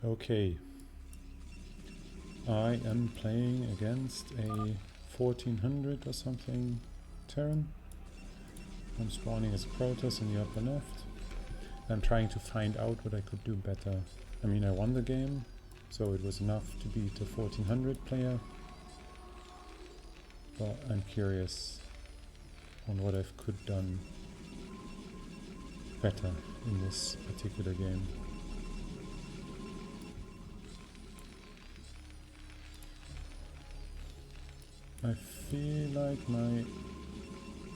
Okay, I am playing against a 1400 or something Terran. I'm spawning as a Protoss in the upper left. I'm trying to find out what I could do better. I mean, I won the game, so it was enough to beat a 1400 player. But I'm curious on what I could done better in this particular game. I feel like my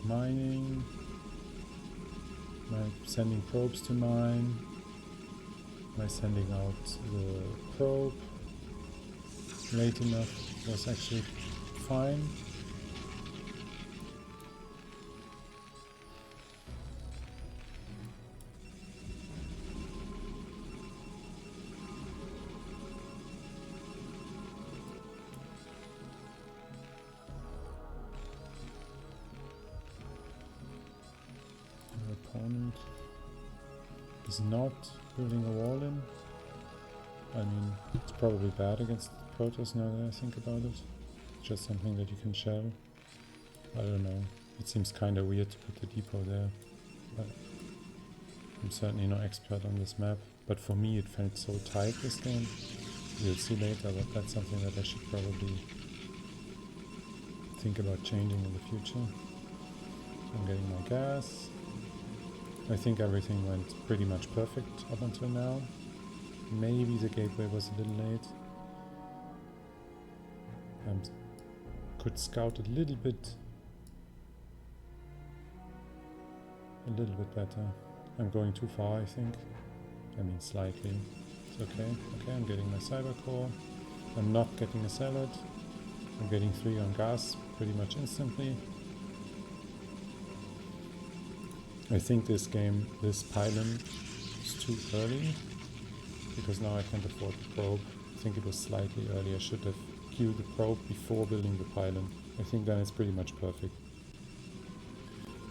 mining, my sending probes to mine, my sending out the probe late enough was actually fine. Opponent is not building a wall in. I mean, it's probably bad against Protoss now that I think about it. Just something that you can shell. I don't know. It seems kind of weird to put the depot there. But I'm certainly no expert on this map. But for me it felt so tight this game. We'll see later, but that's something that I should probably think about changing in the future. I'm getting my gas. I think everything went pretty much perfect up until now. Maybe the gateway was a little late. Could scout a little bit better. I'm going too far, I think. I mean, slightly. It's okay. Okay, I'm getting my cyber core. I'm not getting a salad. I'm getting 3 on gas pretty much instantly. I think this game, this pylon is too early, because now I can't afford the probe. I think it was slightly early. I should have queued the probe before building the pylon. I think then it's pretty much perfect.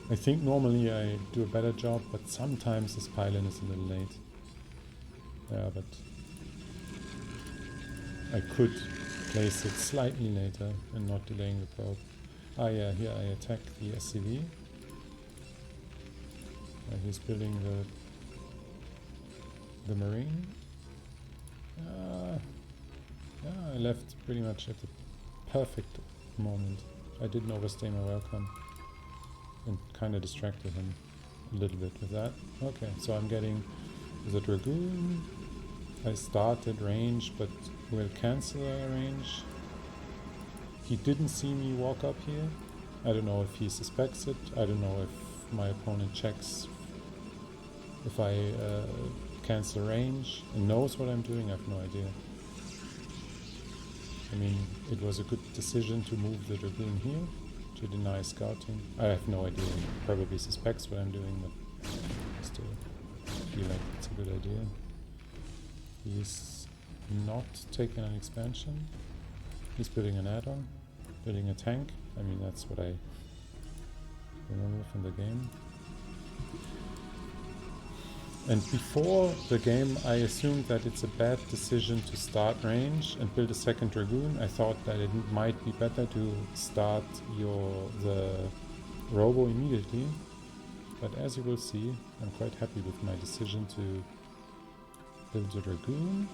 I think normally I do a better job, but sometimes this pylon is a little late. Yeah, but I could place it slightly later and not delaying the probe. Ah yeah, here I attack the SCV. He's building the marine. Yeah, I left pretty much at the perfect moment. I didn't overstay my welcome and kind of distracted him a little bit with that. Okay, so I'm getting the Dragoon. I started range, but will cancel a range. He didn't see me walk up here. I don't know if he suspects it. I don't know if my opponent checks if I cancel range and knows what I'm doing. I have no idea. I mean, it was a good decision to move the Dragoon here to deny scouting. I have no idea. He probably suspects what I'm doing, but I still feel like it's a good idea. He's not taking an expansion. He's building an add-on, building a tank. I mean, that's what I remember from the game. And before the game, I assumed that it's a bad decision to start range and build a second Dragoon. I thought that it might be better to start the Robo immediately. But as you will see, I'm quite happy with my decision to build the Dragoon.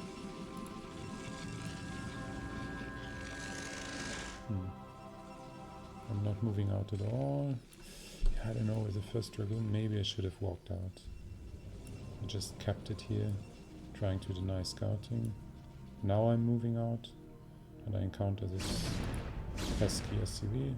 I'm not moving out at all. Yeah, I don't know, with the first Dragoon, maybe I should have walked out. I just kept it here, trying to deny scouting. Now I'm moving out, and I encounter this pesky SCV.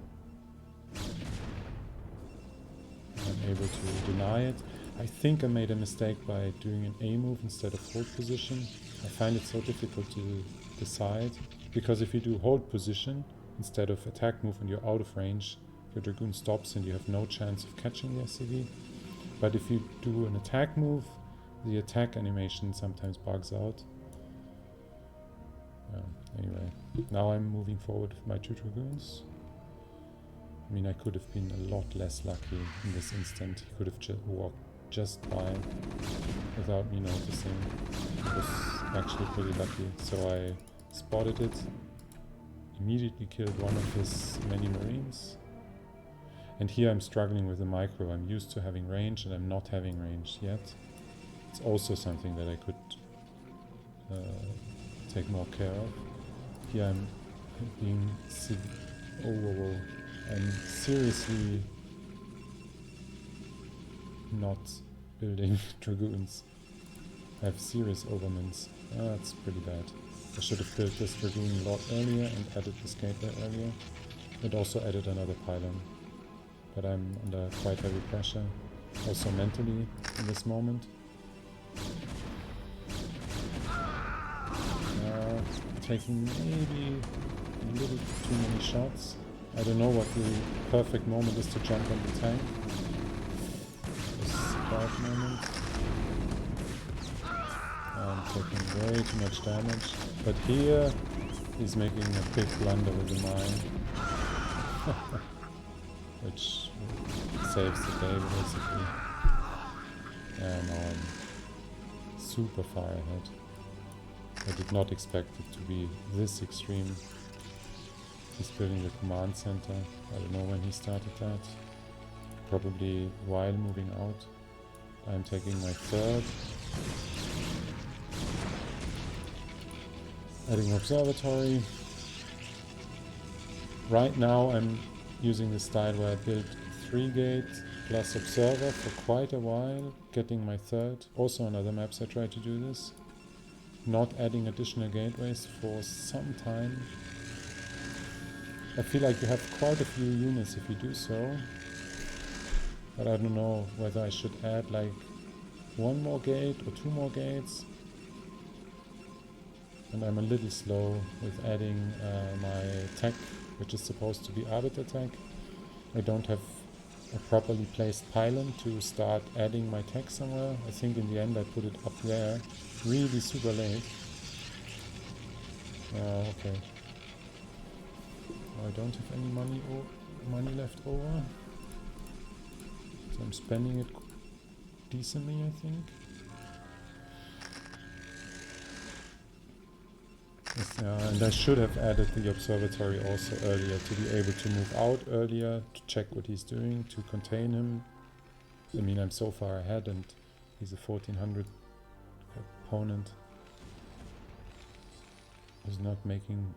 I'm able to deny it. I think I made a mistake by doing an A move instead of hold position. I find it so difficult to decide, because if you do hold position instead of attack move and you're out of range, your Dragoon stops and you have no chance of catching the SCV. But if you do an attack move, the attack animation sometimes bugs out. Anyway, now I'm moving forward with my 2 Dragoons. I mean, I could have been a lot less lucky in this instant. He could have walked just by without me noticing. It was actually pretty lucky. So I spotted it, immediately killed one of his many marines. And here I'm struggling with the micro. I'm used to having range and I'm not having range yet. It's also something that I could take more care of. Here I'm being I'm seriously not building dragoons. I have serious overmans. That's pretty bad. I should have built this dragoon a lot earlier and added this gateway earlier. And also added another pylon. But I'm under quite heavy pressure, also mentally in this moment. Taking maybe a little too many shots. I don't know what the perfect moment is to jump on the tank. This bad moment. I'm taking way too much damage. But here he's making a big blunder with the mine. Which saves the day basically. And now I'm super far ahead. I did not expect it to be this extreme. He's building the command center. I don't know when he started that. Probably while moving out. I'm taking my third. Adding observatory. Right now I'm using the style where I build 3 gate plus observer for quite a while, getting my third. Also on other maps I try to do this. Not adding additional gateways for some time. I feel like you have quite a few units if you do so. But I don't know whether I should add like 1 more gate or 2 more gates. And I'm a little slow with adding my tech, which is supposed to be arbiter tech. I don't have a properly placed pylon to start adding my tech somewhere. I think in the end I put it up there, really super late. Okay. I don't have any money left over. So I'm spending it decently, I think. And I should have added the observatory also earlier to be able to move out earlier, to check what he's doing, to contain him. I mean, I'm so far ahead and he's a 1400 opponent who's not making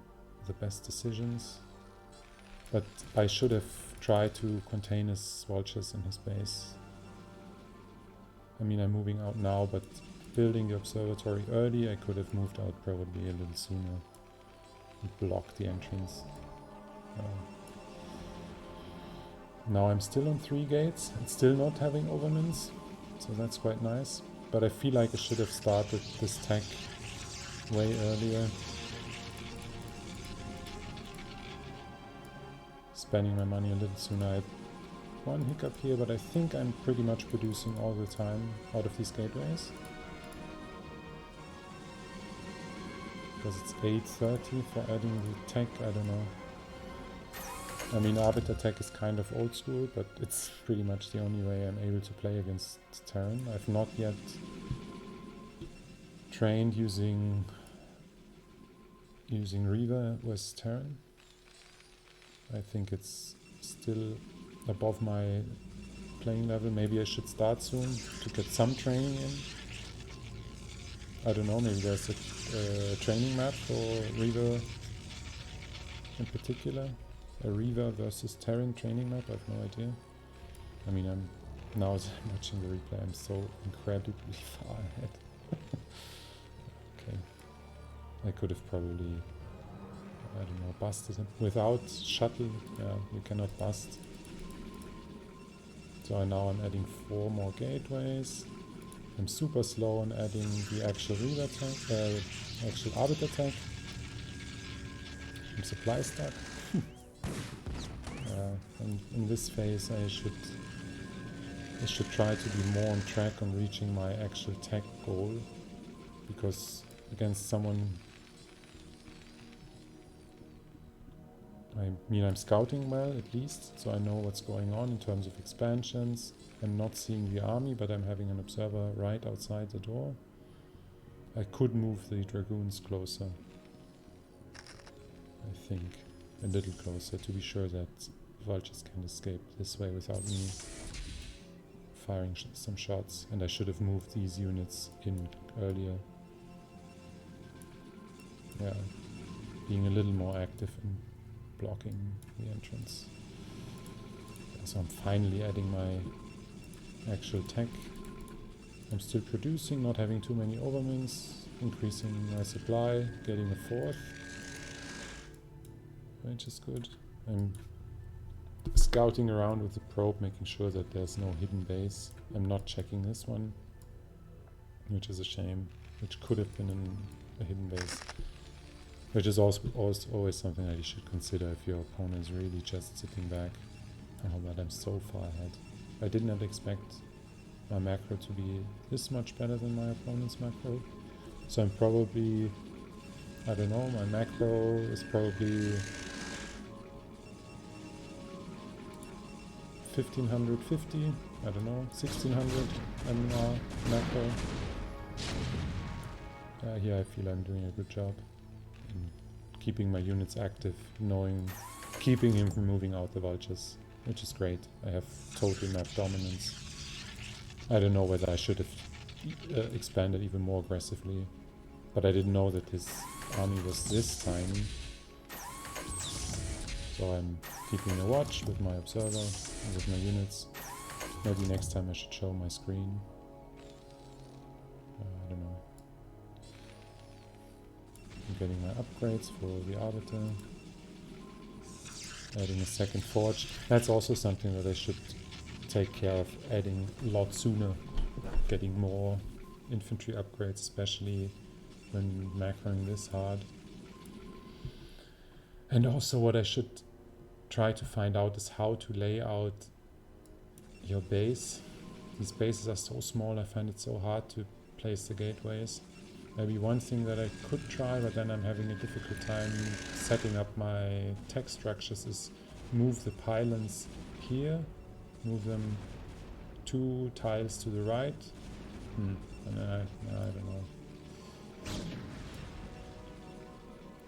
the best decisions. But I should have tried to contain his vultures in his base. I mean, I'm moving out now, but building the observatory early, I could have moved out probably a little sooner and blocked the entrance. Now I'm still on 3 gates and still not having overmans, so that's quite nice. But I feel like I should have started this tech way earlier. Spending my money a little sooner. I had 1 hiccup here, but I think I'm pretty much producing all the time out of these gateways. Because it's 8:30 for adding the tech, I don't know. I mean, arbiter tech is kind of old school, but it's pretty much the only way I'm able to play against Terran. I've not yet trained using Reaver with Terran. I think it's still above my playing level. Maybe I should start soon to get some training in. I don't know, maybe there's a training map for Reaver in particular. A Reaver versus Terran training map, I have no idea. I mean, now as I'm watching the replay, I'm so incredibly far ahead. Okay. I could have probably, I don't know, busted him. Without shuttle, yeah, you cannot bust. So now I'm adding 4 more gateways. I'm super slow on adding the actual Reaver tank, actual arbiter tank. I'm supply stuck. And in this phase I should try to be more on track on reaching my actual tech goal, because against someone, I mean, I'm scouting well at least, so I know what's going on in terms of expansions. I'm not seeing the army, but I'm having an observer right outside the door. I could move the dragoons closer. I think. A little closer to be sure that vultures can escape this way without me firing some shots. And I should have moved these units in earlier. Yeah, being a little more active in blocking the entrance. So I'm finally adding my actual tech. I'm still producing, not having too many overmins, increasing my supply, getting a fourth, which is good. I'm scouting around with the probe, making sure that there's no hidden base. I'm not checking this one, which is a shame, which could have been a hidden base. Which is also always something that you should consider if your opponent is really just sitting back. Oh, but I'm so far ahead. I did not expect my macro to be this much better than my opponent's macro. So I'm probably, I don't know, my macro is probably 1550, I don't know, 1600 MR macro. Here I feel I'm doing a good job in keeping my units active, keeping him from moving out the vultures, which is great. I have total map dominance. I don't know whether I should have expanded even more aggressively, but I didn't know that his army was this tiny. So I'm keeping a watch with my observer and with my units. Maybe next time I should show my screen. I don't know. I'm getting my upgrades for the Arbiter. Adding a second forge. That's also something that I should take care of, adding a lot sooner. Getting more infantry upgrades, especially when macroing this hard. And also what I should try to find out is how to lay out your base. These bases are so small, I find it so hard to place the gateways. Maybe one thing that I could try, but then I'm having a difficult time setting up my tech structures, is move the pylons here, move them 2 tiles to the right. And then I don't know.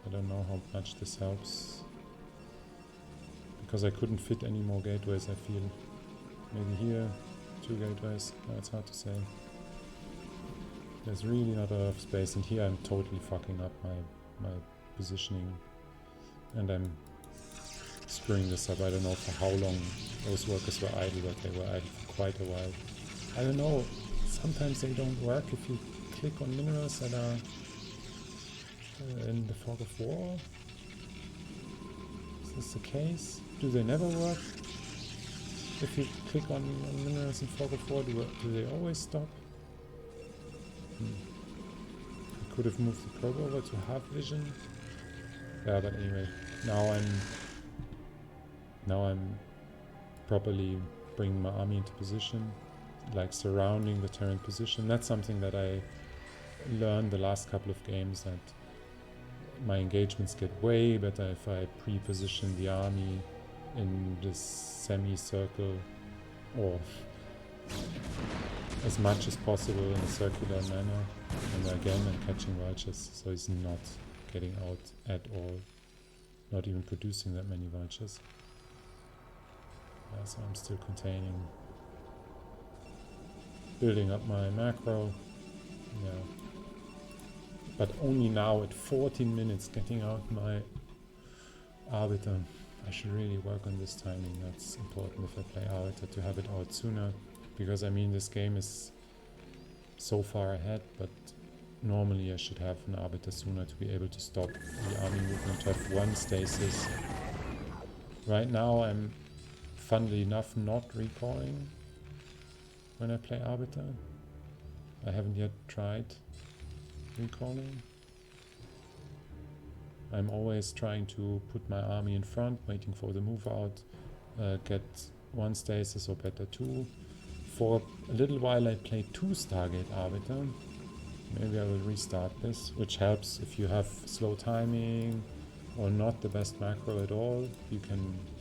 I don't know how much this helps. Because I couldn't fit any more gateways, I feel. Maybe here, 2 gateways. No, it's hard to say. There's really not a lot of space, and here I'm totally fucking up my positioning. And I'm screwing this up. I don't know for how long those workers were idle, but they were idle for quite a while. I don't know, sometimes they don't work if you click on minerals that are in the Fog of War. Is this the case? Do they never work? If you click on minerals in Fog of War, do they always stop? I could have moved the probe over to half vision. Yeah, but anyway, now I'm properly bringing my army into position, like surrounding the Terran position. That's something that I learned the last couple of games, that my engagements get way better if I pre-position the army in this semicircle, or as much as possible in a circular manner. And again, I'm catching vultures, so he's not getting out at all, not even producing that many vultures. So I'm still containing, building up my macro. Yeah, but only now at 14 minutes getting out my Arbiter. I should really work on this timing. That's important if I play Arbiter, to have it out sooner, because I mean this game is so far ahead, but normally I should have an Arbiter sooner to be able to stop the army movement, to have 1 stasis. Right now I'm, funnily enough, not recalling when I play Arbiter. I haven't yet tried recalling. I'm always trying to put my army in front, waiting for the move out, get 1 stasis or better 2. For a little while I played 2 Stargate Arbiter. Maybe I will restart this, which helps if you have slow timing or not the best macro at all. You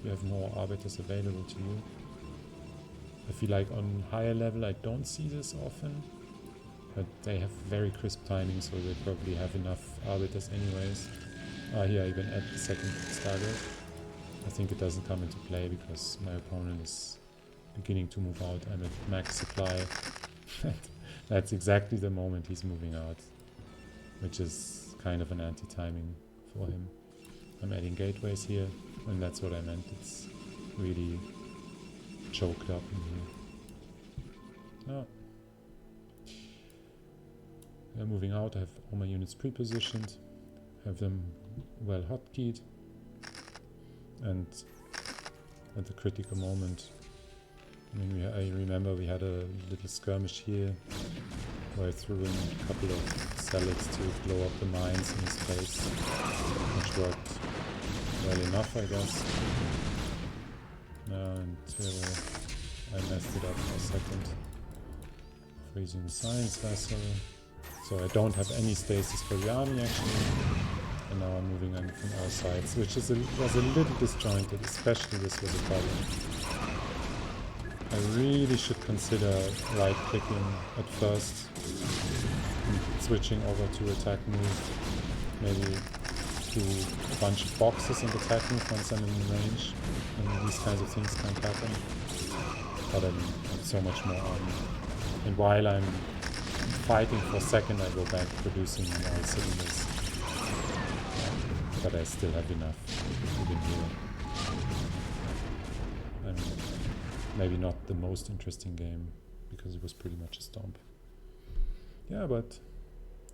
have more Arbiters available to you. I feel like on higher level I don't see this often, But they have very crisp timing, so they probably have enough arbiters anyways. Here I even add the second Stargate. I think it doesn't come into play because my opponent is beginning to move out. I'm at max supply. That's exactly the moment he's moving out, which is kind of an anti-timing for him. I'm adding gateways here, and that's what I meant. It's really choked up in here. Oh. Yeah, moving out, I have all my units pre-positioned, have them well hotkeyed, and at the critical moment, I mean, I remember we had a little skirmish here where I threw in a couple of salads to blow up the mines in his face, which worked well enough, I guess. Until I messed it up for a second. Freezing the science vessel. So I don't have any stasis for the army actually. And now I'm moving in from all sides, which is was a little disjointed, especially this was a problem. I really should consider right-clicking at first and switching over to attack move. Maybe do a bunch of boxes and attack move once I'm in range, and these kinds of things can't happen. But I mean, I have so much more army. And while I'm fighting for a second, I go back producing more cylinders. But I still have enough even here. I mean, maybe not the most interesting game, because it was pretty much a stomp. Yeah, but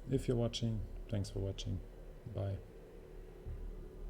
if you're watching, thanks for watching. Bye.